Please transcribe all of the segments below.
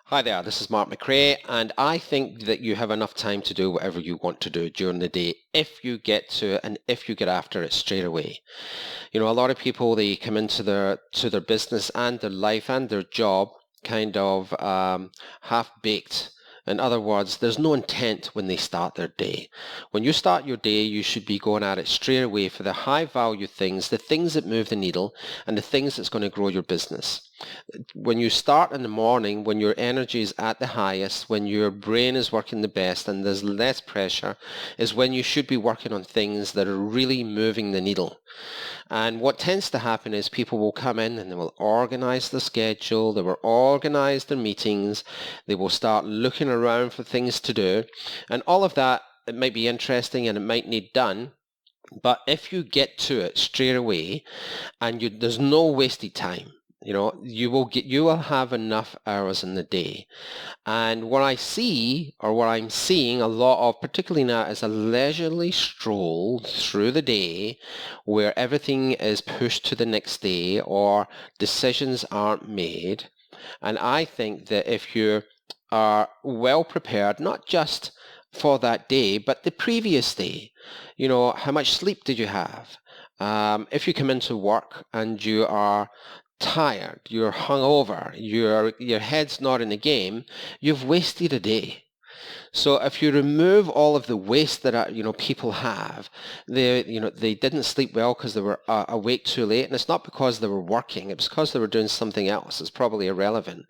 Hi there, this is Mark McRae, and I think that you have enough time to do whatever you want to do during the day if you get to it and if you get after it straight away. You know, a lot of people, they come into their business and their life and their job kind of half-baked. In other words, there's no intent when they start their day. When you start your day, you should be going at it straight away for the high-value things, the things that move the needle, and the things that's going to grow your business. When you start in the morning, when your energy is at the highest, when your brain is working the best and there's less pressure, is when you should be working on things that are really moving the needle. And what tends to happen is people will come in and they will organize the schedule, they will organize their meetings, they will start looking around for things to do, and all of that, it might be interesting and it might need done. But if you get to it straight away and there's no wasted time, you will have enough hours in the day. And what I'm seeing a lot of, particularly now, is a leisurely stroll through the day where everything is pushed to the next day or decisions aren't made. And I think that if you are well prepared, not just for that day, but the previous day, how much sleep did you have? If you come into work and you are tired, you're hungover, your head's not in the game, you've wasted a day. So if you remove all of the waste that people have, they didn't sleep well because they were awake too late, and it's not because they were working, it's because they were doing something else. It's probably irrelevant.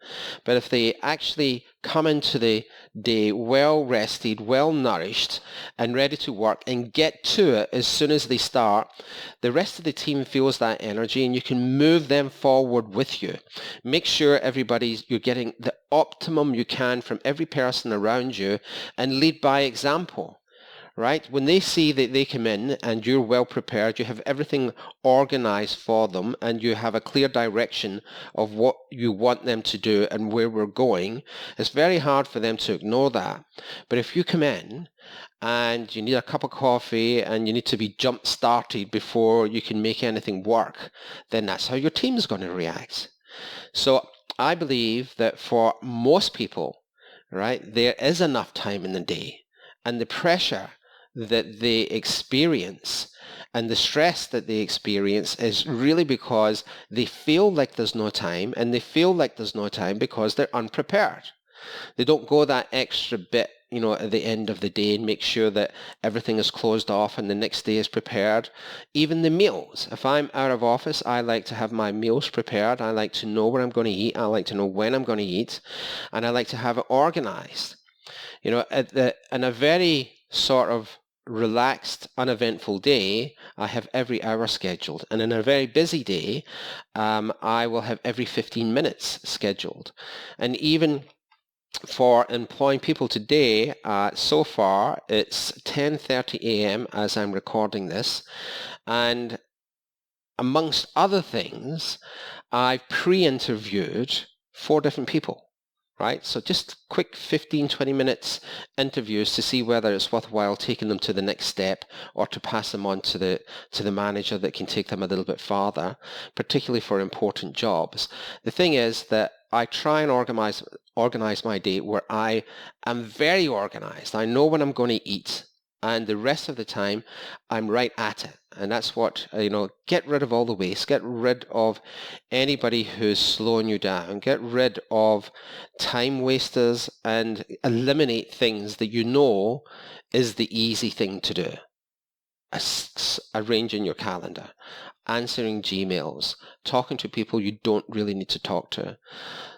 But if they actually come into the day well rested, well nourished, and ready to work and get to it as soon as they start, the rest of the team feels that energy and you can move them forward with you. Make sure you're getting the optimum you can from every person around you and lead by example. Right? When they see that they come in and you're well prepared, you have everything organized for them and you have a clear direction of what you want them to do and where we're going, it's very hard for them to ignore that. But if you come in and you need a cup of coffee and you need to be jump started before you can make anything work, then that's how your team's going to react. So I believe that for most people, right, there is enough time in the day, and the pressure that they experience and the stress that they experience is really because they feel like there's no time, and they feel like there's no time because they're unprepared. They don't go that extra bit, at the end of the day and make sure that everything is closed off and the next day is prepared. Even the meals. If I'm out of office, I like to have my meals prepared. I like to know where I'm going to eat. I like to know when I'm going to eat. And I like to have it organized. In a very sort of relaxed, uneventful day, I have every hour scheduled. And in a very busy day, I will have every 15 minutes scheduled. And even for employing people today, so far, it's 10:30 a.m. as I'm recording this. And amongst other things, I've pre-interviewed 4 different people. Right? So just quick 15, 20 minutes interviews to see whether it's worthwhile taking them to the next step or to pass them on to the manager that can take them a little bit farther, particularly for important jobs. The thing is that I try and organize my day where I am very organized. I know when I'm going to eat, and the rest of the time I'm right at it. And that's what, get rid of all the waste, get rid of anybody who's slowing you down, get rid of time wasters and eliminate things that you know is the easy thing to do. Arranging your calendar, answering Gmails, talking to people you don't really need to talk to.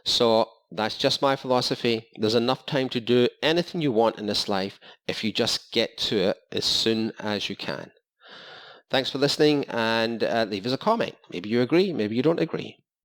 So that's just my philosophy. There's enough time to do anything you want in this life if you just get to it as soon as you can. Thanks for listening, and leave us a comment. Maybe you agree, maybe you don't agree.